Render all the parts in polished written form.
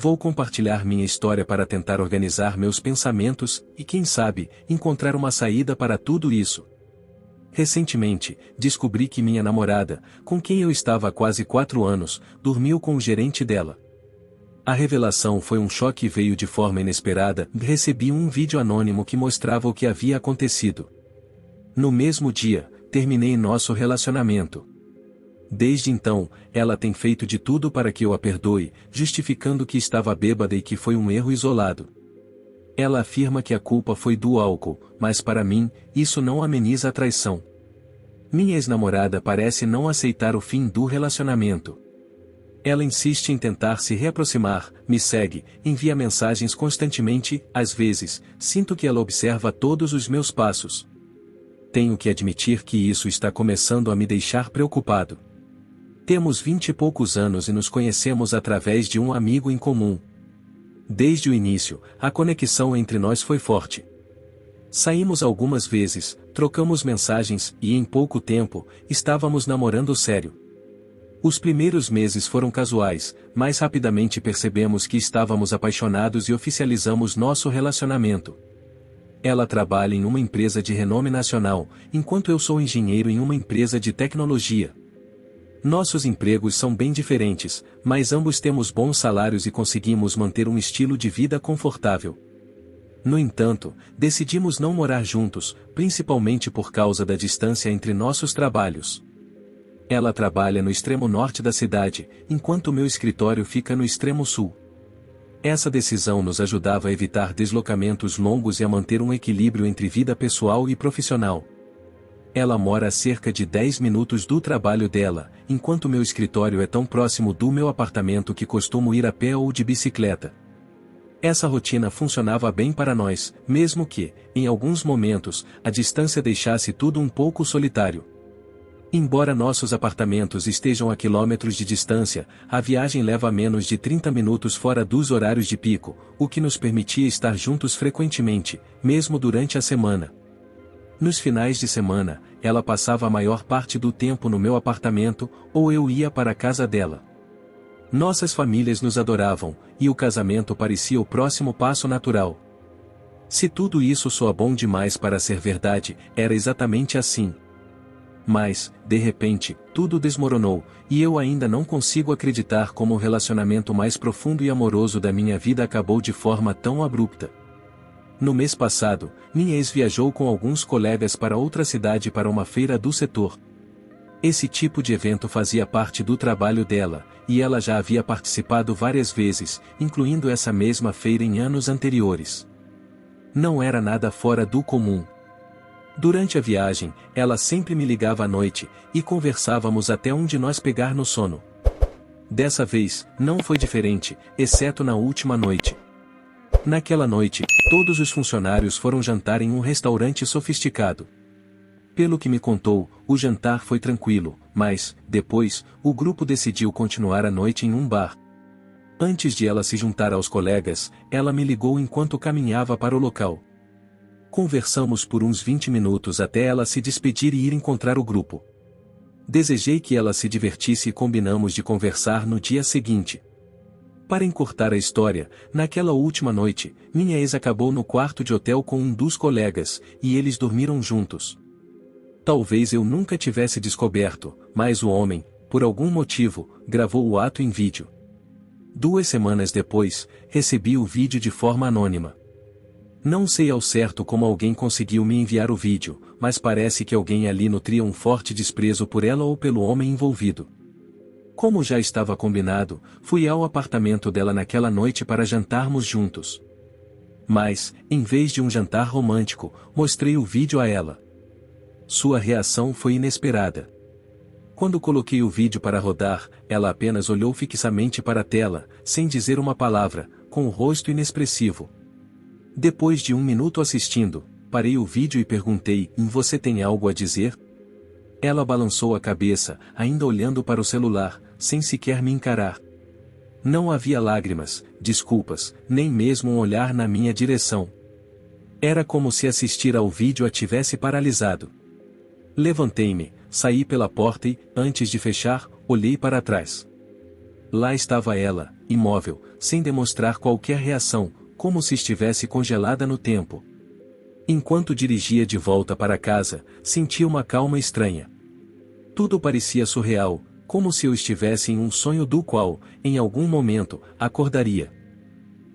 vou compartilhar minha história para tentar organizar meus pensamentos e, quem sabe, encontrar uma saída para tudo isso. Recentemente, descobri que minha namorada, com quem eu estava há quase 4 anos, dormiu com o gerente dela. A revelação foi um choque e veio de forma inesperada. Recebi um vídeo anônimo que mostrava o que havia acontecido. No mesmo dia, terminei nosso relacionamento. Desde então, ela tem feito de tudo para que eu a perdoe, justificando que estava bêbada e que foi um erro isolado. Ela afirma que a culpa foi do álcool, mas para mim, isso não ameniza a traição. Minha ex-namorada parece não aceitar o fim do relacionamento. Ela insiste em tentar se reaproximar, me segue, envia mensagens constantemente, às vezes, sinto que ela observa todos os meus passos. Tenho que admitir que isso está começando a me deixar preocupado. Temos 20 e poucos anos e nos conhecemos através de um amigo em comum. Desde o início, a conexão entre nós foi forte. Saímos algumas vezes, trocamos mensagens e em pouco tempo, estávamos namorando sério. Os primeiros meses foram casuais, mas rapidamente percebemos que estávamos apaixonados e oficializamos nosso relacionamento. Ela trabalha em uma empresa de renome nacional, enquanto eu sou engenheiro em uma empresa de tecnologia. Nossos empregos são bem diferentes, mas ambos temos bons salários e conseguimos manter um estilo de vida confortável. No entanto, decidimos não morar juntos, principalmente por causa da distância entre nossos trabalhos. Ela trabalha no extremo norte da cidade, enquanto meu escritório fica no extremo sul. Essa decisão nos ajudava a evitar deslocamentos longos e a manter um equilíbrio entre vida pessoal e profissional. Ela mora a cerca de 10 minutos do trabalho dela, enquanto meu escritório é tão próximo do meu apartamento que costumo ir a pé ou de bicicleta. Essa rotina funcionava bem para nós, mesmo que, em alguns momentos, a distância deixasse tudo um pouco solitário. Embora nossos apartamentos estejam a quilômetros de distância, a viagem leva menos de 30 minutos fora dos horários de pico, o que nos permitia estar juntos frequentemente, mesmo durante a semana. Nos finais de semana, ela passava a maior parte do tempo no meu apartamento, ou eu ia para a casa dela. Nossas famílias nos adoravam, e o casamento parecia o próximo passo natural. Se tudo isso soa bom demais para ser verdade, era exatamente assim. Mas, de repente, tudo desmoronou, e eu ainda não consigo acreditar como o relacionamento mais profundo e amoroso da minha vida acabou de forma tão abrupta. No mês passado, minha ex viajou com alguns colegas para outra cidade para uma feira do setor. Esse tipo de evento fazia parte do trabalho dela, e ela já havia participado várias vezes, incluindo essa mesma feira em anos anteriores. Não era nada fora do comum. Durante a viagem, ela sempre me ligava à noite, e conversávamos até um de nós pegar no sono. Dessa vez, não foi diferente, exceto na última noite. Naquela noite, todos os funcionários foram jantar em um restaurante sofisticado. Pelo que me contou, o jantar foi tranquilo, mas, depois, o grupo decidiu continuar a noite em um bar. Antes de ela se juntar aos colegas, ela me ligou enquanto caminhava para o local. Conversamos por uns 20 minutos até ela se despedir e ir encontrar o grupo. Desejei que ela se divertisse e combinamos de conversar no dia seguinte. Para encurtar a história, naquela última noite, minha ex acabou no quarto de hotel com um dos colegas, e eles dormiram juntos. Talvez eu nunca tivesse descoberto, mas o homem, por algum motivo, gravou o ato em vídeo. 2 semanas depois, recebi o vídeo de forma anônima. Não sei ao certo como alguém conseguiu me enviar o vídeo, mas parece que alguém ali nutria um forte desprezo por ela ou pelo homem envolvido. Como já estava combinado, fui ao apartamento dela naquela noite para jantarmos juntos. Mas, em vez de um jantar romântico, mostrei o vídeo a ela. Sua reação foi inesperada. Quando coloquei o vídeo para rodar, ela apenas olhou fixamente para a tela, sem dizer uma palavra, com o rosto inexpressivo. Depois de 1 minuto assistindo, parei o vídeo e perguntei: "Você tem algo a dizer?" Ela balançou a cabeça, ainda olhando para o celular, sem sequer me encarar. Não havia lágrimas, desculpas, nem mesmo um olhar na minha direção. Era como se assistir ao vídeo a tivesse paralisado. Levantei-me, saí pela porta e, antes de fechar, olhei para trás. Lá estava ela, imóvel, sem demonstrar qualquer reação, como se estivesse congelada no tempo. Enquanto dirigia de volta para casa, senti uma calma estranha. Tudo parecia surreal, como se eu estivesse em um sonho do qual, em algum momento, acordaria.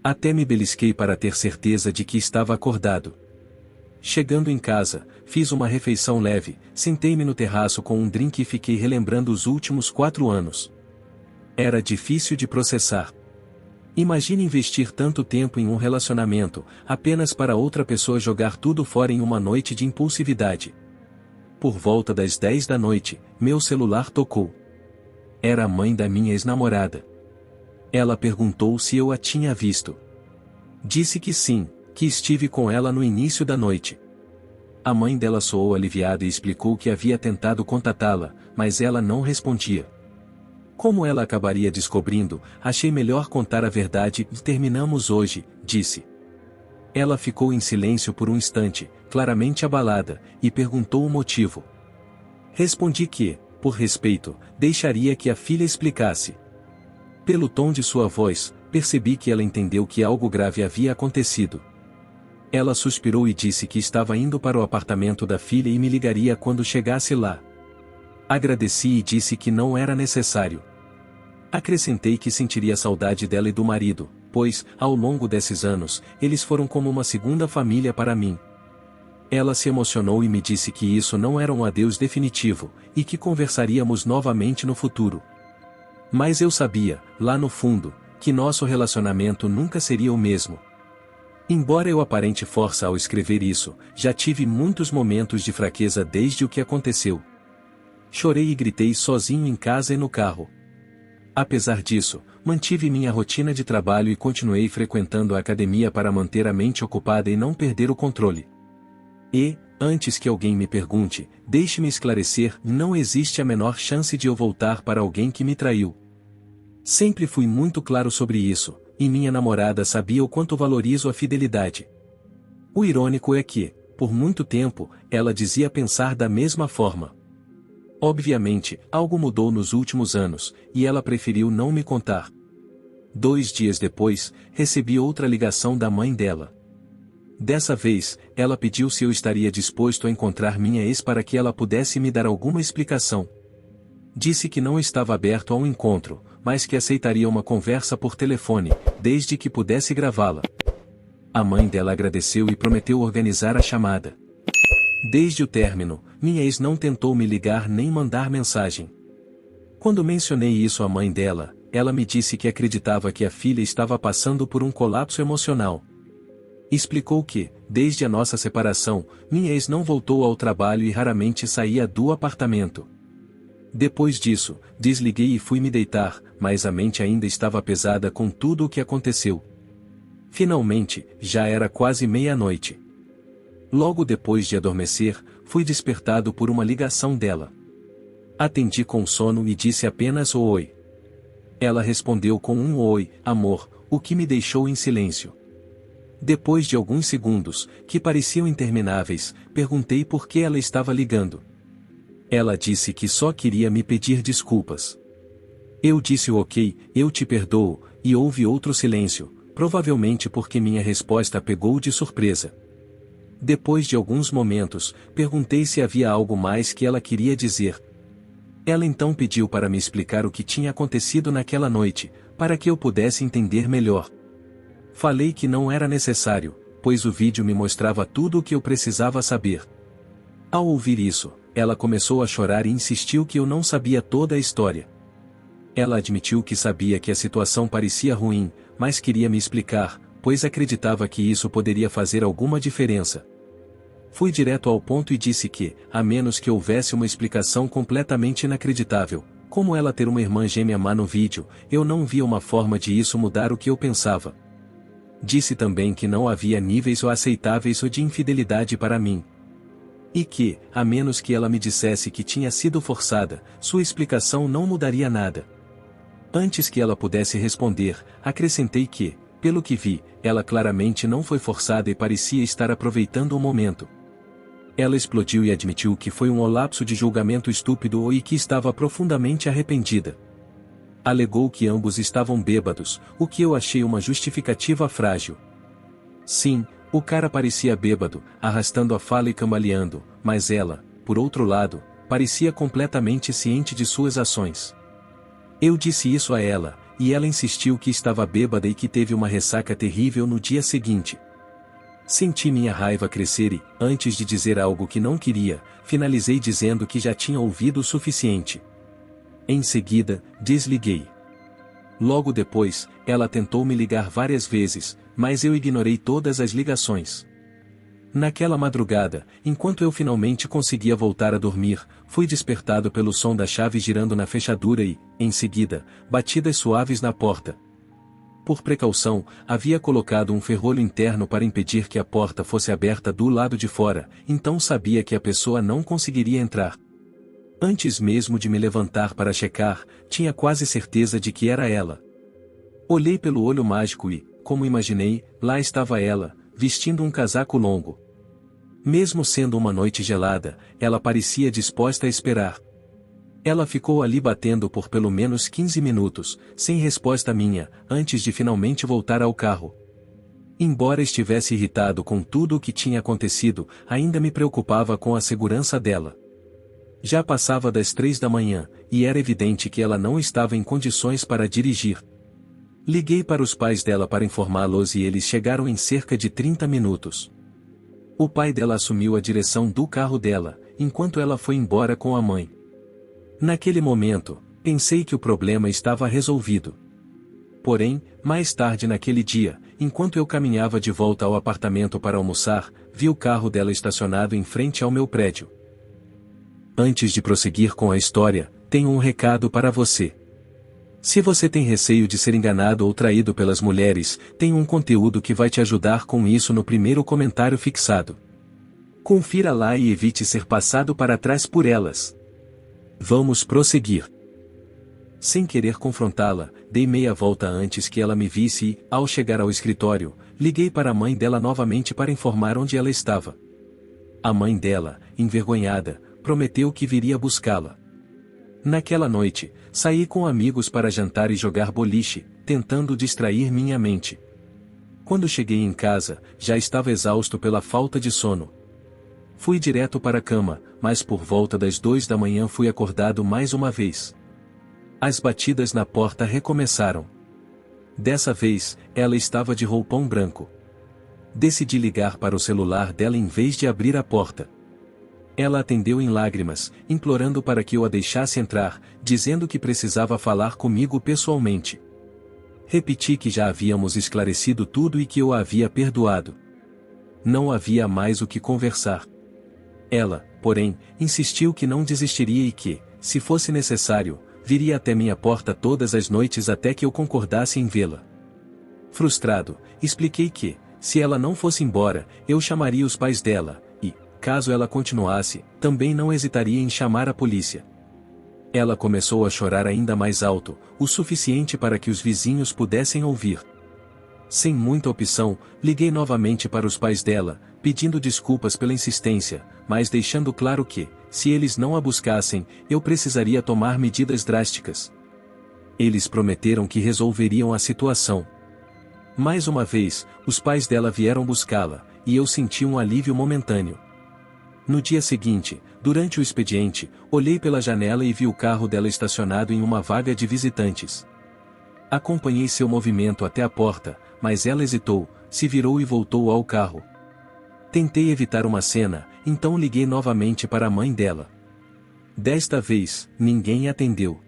Até me belisquei para ter certeza de que estava acordado. Chegando em casa, fiz uma refeição leve, sentei-me no terraço com um drink e fiquei relembrando os últimos 4 anos. Era difícil de processar. Imagine investir tanto tempo em um relacionamento, apenas para outra pessoa jogar tudo fora em uma noite de impulsividade. Por volta das 10 da noite, meu celular tocou. Era a mãe da minha ex-namorada. Ela perguntou se eu a tinha visto. Disse que sim, que estive com ela no início da noite. A mãe dela soou aliviada e explicou que havia tentado contatá-la, mas ela não respondia. Como ela acabaria descobrindo, achei melhor contar a verdade e terminamos hoje, disse. Ela ficou em silêncio por um instante, claramente abalada, e perguntou o motivo. Respondi que, por respeito, deixaria que a filha explicasse. Pelo tom de sua voz, percebi que ela entendeu que algo grave havia acontecido. Ela suspirou e disse que estava indo para o apartamento da filha e me ligaria quando chegasse lá. Agradeci e disse que não era necessário. Acrescentei que sentiria saudade dela e do marido, pois, ao longo desses anos, eles foram como uma segunda família para mim. Ela se emocionou e me disse que isso não era um adeus definitivo, e que conversaríamos novamente no futuro. Mas eu sabia, lá no fundo, que nosso relacionamento nunca seria o mesmo. Embora eu aparente força ao escrever isso, já tive muitos momentos de fraqueza desde o que aconteceu. Chorei e gritei sozinho em casa e no carro. Apesar disso, mantive minha rotina de trabalho e continuei frequentando a academia para manter a mente ocupada e não perder o controle. E, antes que alguém me pergunte, deixe-me esclarecer, não existe a menor chance de eu voltar para alguém que me traiu. Sempre fui muito claro sobre isso, e minha namorada sabia o quanto valorizo a fidelidade. O irônico é que, por muito tempo, ela dizia pensar da mesma forma. Obviamente, algo mudou nos últimos anos, e ela preferiu não me contar. 2 dias depois, recebi outra ligação da mãe dela. Dessa vez, ela pediu se eu estaria disposto a encontrar minha ex para que ela pudesse me dar alguma explicação. Disse que não estava aberto a um encontro, mas que aceitaria uma conversa por telefone, desde que pudesse gravá-la. A mãe dela agradeceu e prometeu organizar a chamada. Desde o término, minha ex não tentou me ligar nem mandar mensagem. Quando mencionei isso à mãe dela, ela me disse que acreditava que a filha estava passando por um colapso emocional. Explicou que, desde a nossa separação, minha ex não voltou ao trabalho e raramente saía do apartamento. Depois disso, desliguei e fui me deitar, mas a mente ainda estava pesada com tudo o que aconteceu. Finalmente, já era quase meia-noite. Logo depois de adormecer, fui despertado por uma ligação dela. Atendi com sono e disse apenas oi. Ela respondeu com um oi, amor, o que me deixou em silêncio. Depois de alguns segundos, que pareciam intermináveis, perguntei por que ela estava ligando. Ela disse que só queria me pedir desculpas. Eu disse ok, eu te perdoo, e houve outro silêncio, provavelmente porque minha resposta pegou de surpresa. Depois de alguns momentos, perguntei se havia algo mais que ela queria dizer. Ela então pediu para me explicar o que tinha acontecido naquela noite, para que eu pudesse entender melhor. Falei que não era necessário, pois o vídeo me mostrava tudo o que eu precisava saber. Ao ouvir isso, ela começou a chorar e insistiu que eu não sabia toda a história. Ela admitiu que sabia que a situação parecia ruim, mas queria me explicar, pois acreditava que isso poderia fazer alguma diferença. Fui direto ao ponto e disse que, a menos que houvesse uma explicação completamente inacreditável, como ela ter uma irmã gêmea má no vídeo, eu não via uma forma de isso mudar o que eu pensava. Disse também que não havia níveis ou aceitáveis ou de infidelidade para mim. E que, a menos que ela me dissesse que tinha sido forçada, sua explicação não mudaria nada. Antes que ela pudesse responder, acrescentei que, pelo que vi, ela claramente não foi forçada e parecia estar aproveitando o momento. Ela explodiu e admitiu que foi um lapso de julgamento estúpido e que estava profundamente arrependida. Alegou que ambos estavam bêbados, o que eu achei uma justificativa frágil. Sim, o cara parecia bêbado, arrastando a fala e cambaleando, mas ela, por outro lado, parecia completamente ciente de suas ações. Eu disse isso a ela, e ela insistiu que estava bêbada e que teve uma ressaca terrível no dia seguinte. Senti minha raiva crescer e, antes de dizer algo que não queria, finalizei dizendo que já tinha ouvido o suficiente. Em seguida, desliguei. Logo depois, ela tentou me ligar várias vezes, mas eu ignorei todas as ligações. Naquela madrugada, enquanto eu finalmente conseguia voltar a dormir, fui despertado pelo som da chave girando na fechadura e, em seguida, batidas suaves na porta. Por precaução, havia colocado um ferrolho interno para impedir que a porta fosse aberta do lado de fora, então sabia que a pessoa não conseguiria entrar. Antes mesmo de me levantar para checar, tinha quase certeza de que era ela. Olhei pelo olho mágico e, como imaginei, lá estava ela, vestindo um casaco longo. Mesmo sendo uma noite gelada, ela parecia disposta a esperar. Ela ficou ali batendo por pelo menos 15 minutos, sem resposta minha, antes de finalmente voltar ao carro. Embora estivesse irritado com tudo o que tinha acontecido, ainda me preocupava com a segurança dela. Já passava das 3 da manhã, e era evidente que ela não estava em condições para dirigir. Liguei para os pais dela para informá-los e eles chegaram em cerca de 30 minutos. O pai dela assumiu a direção do carro dela, enquanto ela foi embora com a mãe. Naquele momento, pensei que o problema estava resolvido. Porém, mais tarde naquele dia, enquanto eu caminhava de volta ao apartamento para almoçar, vi o carro dela estacionado em frente ao meu prédio. Antes de prosseguir com a história, tenho um recado para você. Se você tem receio de ser enganado ou traído pelas mulheres, tem um conteúdo que vai te ajudar com isso no primeiro comentário fixado. Confira lá e evite ser passado para trás por elas. Vamos prosseguir. Sem querer confrontá-la, dei meia volta antes que ela me visse e, ao chegar ao escritório, liguei para a mãe dela novamente para informar onde ela estava. A mãe dela, envergonhada, prometeu que viria buscá-la. Naquela noite, saí com amigos para jantar e jogar boliche, tentando distrair minha mente. Quando cheguei em casa, já estava exausto pela falta de sono. Fui direto para a cama, mas por volta das 2 da manhã fui acordado mais uma vez. As batidas na porta recomeçaram. Dessa vez, ela estava de roupão branco. Decidi ligar para o celular dela em vez de abrir a porta. Ela atendeu em lágrimas, implorando para que eu a deixasse entrar, dizendo que precisava falar comigo pessoalmente. Repeti que já havíamos esclarecido tudo e que eu a havia perdoado. Não havia mais o que conversar. Ela, porém, insistiu que não desistiria e que, se fosse necessário, viria até minha porta todas as noites até que eu concordasse em vê-la. Frustrado, expliquei que, se ela não fosse embora, eu chamaria os pais dela, e, caso ela continuasse, também não hesitaria em chamar a polícia. Ela começou a chorar ainda mais alto, o suficiente para que os vizinhos pudessem ouvir. Sem muita opção, liguei novamente para os pais dela, pedindo desculpas pela insistência, mas deixando claro que, se eles não a buscassem, eu precisaria tomar medidas drásticas. Eles prometeram que resolveriam a situação. Mais uma vez, os pais dela vieram buscá-la, e eu senti um alívio momentâneo. No dia seguinte, durante o expediente, olhei pela janela e vi o carro dela estacionado em uma vaga de visitantes. Acompanhei seu movimento até a porta, mas ela hesitou, se virou e voltou ao carro. Tentei evitar uma cena, então liguei novamente para a mãe dela. Desta vez, ninguém atendeu.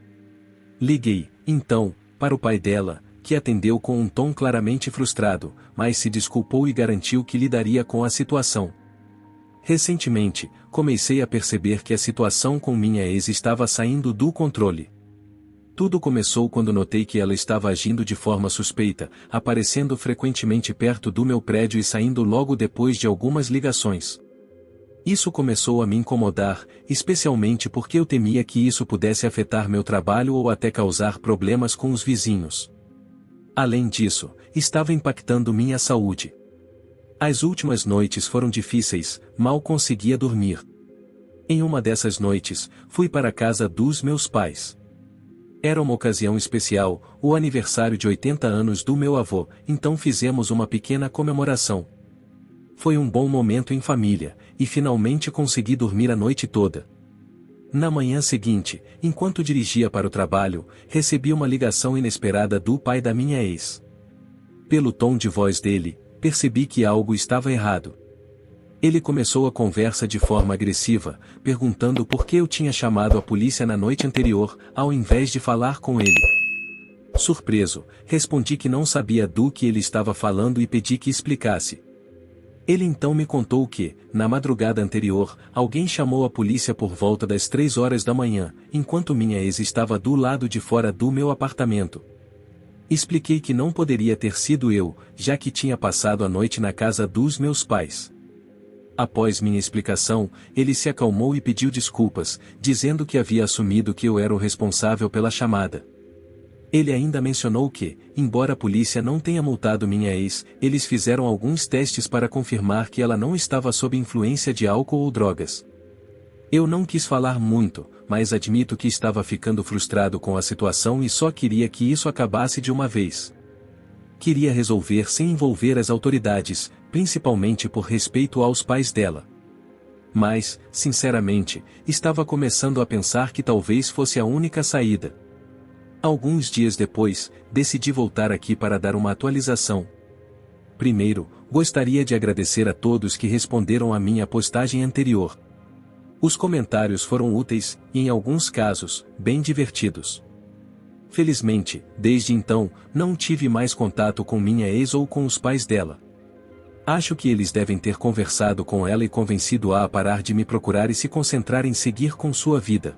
Liguei, então, para o pai dela, que atendeu com um tom claramente frustrado, mas se desculpou e garantiu que lidaria com a situação. Recentemente, comecei a perceber que a situação com minha ex estava saindo do controle. Tudo começou quando notei que ela estava agindo de forma suspeita, aparecendo frequentemente perto do meu prédio e saindo logo depois de algumas ligações. Isso começou a me incomodar, especialmente porque eu temia que isso pudesse afetar meu trabalho ou até causar problemas com os vizinhos. Além disso, estava impactando minha saúde. As últimas noites foram difíceis, mal conseguia dormir. Em uma dessas noites, fui para a casa dos meus pais. Era uma ocasião especial, o aniversário de 80 anos do meu avô, então fizemos uma pequena comemoração. Foi um bom momento em família, e finalmente consegui dormir a noite toda. Na manhã seguinte, enquanto dirigia para o trabalho, recebi uma ligação inesperada do pai da minha ex. Pelo tom de voz dele, percebi que algo estava errado. Ele começou a conversa de forma agressiva, perguntando por que eu tinha chamado a polícia na noite anterior, ao invés de falar com ele. Surpreso, respondi que não sabia do que ele estava falando e pedi que explicasse. Ele então me contou que, na madrugada anterior, alguém chamou a polícia por volta das 3 horas da manhã, enquanto minha ex estava do lado de fora do meu apartamento. Expliquei que não poderia ter sido eu, já que tinha passado a noite na casa dos meus pais. Após minha explicação, ele se acalmou e pediu desculpas, dizendo que havia assumido que eu era o responsável pela chamada. Ele ainda mencionou que, embora a polícia não tenha multado minha ex, eles fizeram alguns testes para confirmar que ela não estava sob influência de álcool ou drogas. Eu não quis falar muito, mas admito que estava ficando frustrado com a situação e só queria que isso acabasse de uma vez. Queria resolver sem envolver as autoridades, principalmente por respeito aos pais dela. Mas, sinceramente, estava começando a pensar que talvez fosse a única saída. Alguns dias depois, decidi voltar aqui para dar uma atualização. Primeiro, gostaria de agradecer a todos que responderam à minha postagem anterior. Os comentários foram úteis, e em alguns casos, bem divertidos. Felizmente, desde então, não tive mais contato com minha ex ou com os pais dela. Acho que eles devem ter conversado com ela e convencido-a a parar de me procurar e se concentrar em seguir com sua vida.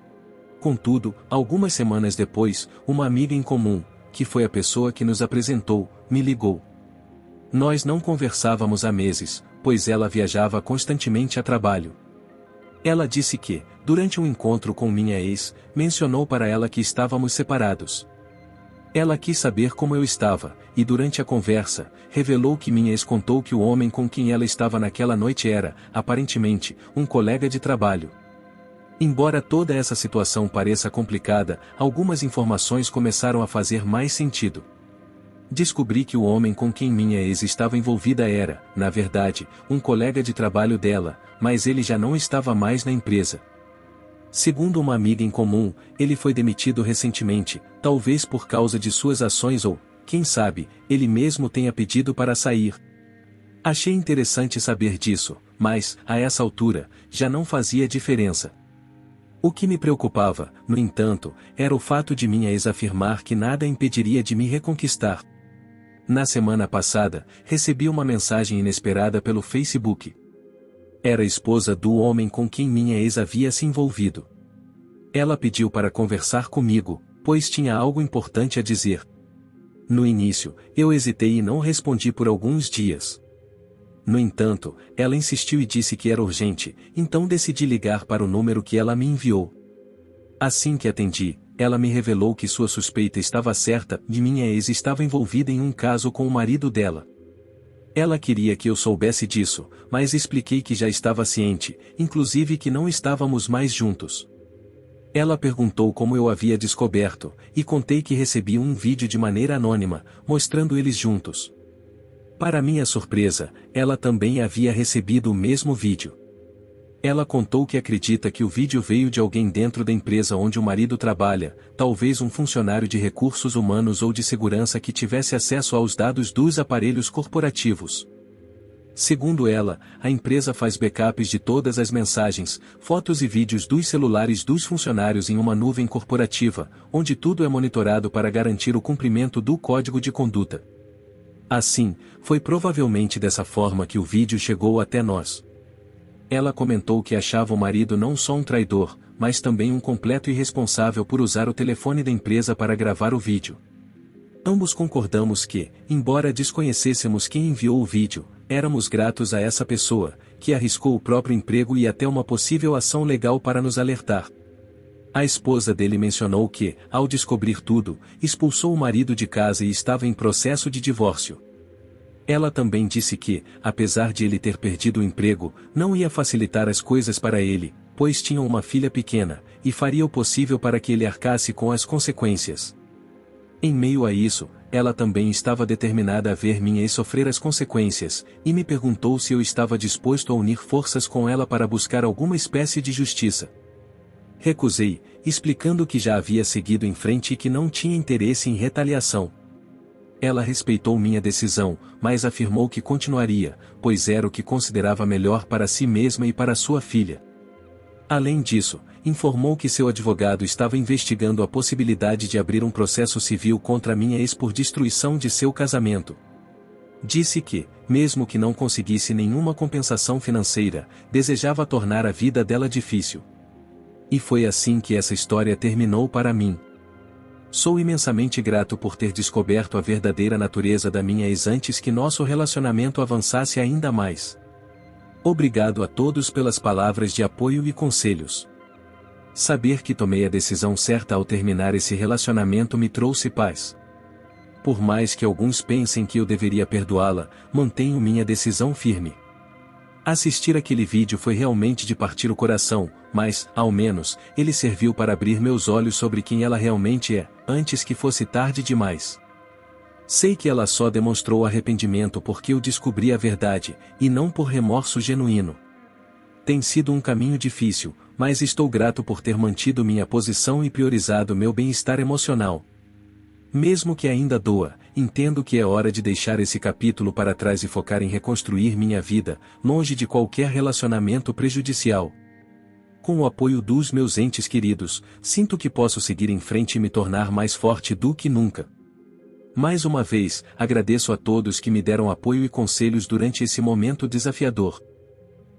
Contudo, algumas semanas depois, uma amiga em comum, que foi a pessoa que nos apresentou, me ligou. Nós não conversávamos há meses, pois ela viajava constantemente a trabalho. Ela disse que, durante um encontro com minha ex, mencionou para ela que estávamos separados. Ela quis saber como eu estava, e durante a conversa, revelou que minha ex contou que o homem com quem ela estava naquela noite era, aparentemente, um colega de trabalho. Embora toda essa situação pareça complicada, algumas informações começaram a fazer mais sentido. Descobri que o homem com quem minha ex estava envolvida era, na verdade, um colega de trabalho dela, mas ele já não estava mais na empresa. Segundo uma amiga em comum, ele foi demitido recentemente, talvez por causa de suas ações ou, quem sabe, ele mesmo tenha pedido para sair. Achei interessante saber disso, mas, a essa altura, já não fazia diferença. O que me preocupava, no entanto, era o fato de minha ex afirmar que nada impediria de me reconquistar. Na semana passada, recebi uma mensagem inesperada pelo Facebook. Era a esposa do homem com quem minha ex havia se envolvido. Ela pediu para conversar comigo, pois tinha algo importante a dizer. No início, eu hesitei e não respondi por alguns dias. No entanto, ela insistiu e disse que era urgente, então decidi ligar para o número que ela me enviou. Assim que atendi, ela me revelou que sua suspeita estava certa e minha ex estava envolvida em um caso com o marido dela. Ela queria que eu soubesse disso, mas expliquei que já estava ciente, inclusive que não estávamos mais juntos. Ela perguntou como eu havia descoberto, e contei que recebi um vídeo de maneira anônima, mostrando eles juntos. Para minha surpresa, ela também havia recebido o mesmo vídeo. Ela contou que acredita que o vídeo veio de alguém dentro da empresa onde o marido trabalha, talvez um funcionário de recursos humanos ou de segurança que tivesse acesso aos dados dos aparelhos corporativos. Segundo ela, a empresa faz backups de todas as mensagens, fotos e vídeos dos celulares dos funcionários em uma nuvem corporativa, onde tudo é monitorado para garantir o cumprimento do código de conduta. Assim, foi provavelmente dessa forma que o vídeo chegou até nós. Ela comentou que achava o marido não só um traidor, mas também um completo irresponsável por usar o telefone da empresa para gravar o vídeo. Ambos concordamos que, embora desconhecêssemos quem enviou o vídeo, éramos gratos a essa pessoa, que arriscou o próprio emprego e até uma possível ação legal para nos alertar. A esposa dele mencionou que, ao descobrir tudo, expulsou o marido de casa e estava em processo de divórcio. Ela também disse que, apesar de ele ter perdido o emprego, não ia facilitar as coisas para ele, pois tinham uma filha pequena, e faria o possível para que ele arcasse com as consequências. Em meio a isso, ela também estava determinada a ver minha ex sofrer as consequências, e me perguntou se eu estava disposto a unir forças com ela para buscar alguma espécie de justiça. Recusei, explicando que já havia seguido em frente e que não tinha interesse em retaliação. Ela respeitou minha decisão, mas afirmou que continuaria, pois era o que considerava melhor para si mesma e para sua filha. Além disso, informou que seu advogado estava investigando a possibilidade de abrir um processo civil contra minha ex por destruição de seu casamento. Disse que, mesmo que não conseguisse nenhuma compensação financeira, desejava tornar a vida dela difícil. E foi assim que essa história terminou para mim. Sou imensamente grato por ter descoberto a verdadeira natureza da minha ex antes que nosso relacionamento avançasse ainda mais. Obrigado a todos pelas palavras de apoio e conselhos. Saber que tomei a decisão certa ao terminar esse relacionamento me trouxe paz. Por mais que alguns pensem que eu deveria perdoá-la, mantenho minha decisão firme. Assistir aquele vídeo foi realmente de partir o coração, mas, ao menos, ele serviu para abrir meus olhos sobre quem ela realmente é, antes que fosse tarde demais. Sei que ela só demonstrou arrependimento porque eu descobri a verdade, e não por remorso genuíno. Tem sido um caminho difícil, mas estou grato por ter mantido minha posição e priorizado meu bem-estar emocional. Mesmo que ainda doa, entendo que é hora de deixar esse capítulo para trás e focar em reconstruir minha vida, longe de qualquer relacionamento prejudicial. Com o apoio dos meus entes queridos, sinto que posso seguir em frente e me tornar mais forte do que nunca. Mais uma vez, agradeço a todos que me deram apoio e conselhos durante esse momento desafiador.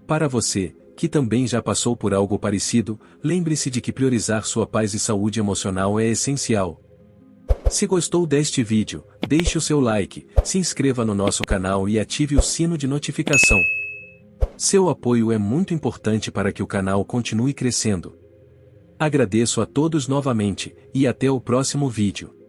Para você, que também já passou por algo parecido, lembre-se de que priorizar sua paz e saúde emocional é essencial. Se gostou deste vídeo, deixe o seu like, se inscreva no nosso canal e ative o sino de notificação. Seu apoio é muito importante para que o canal continue crescendo. Agradeço a todos novamente, e até o próximo vídeo.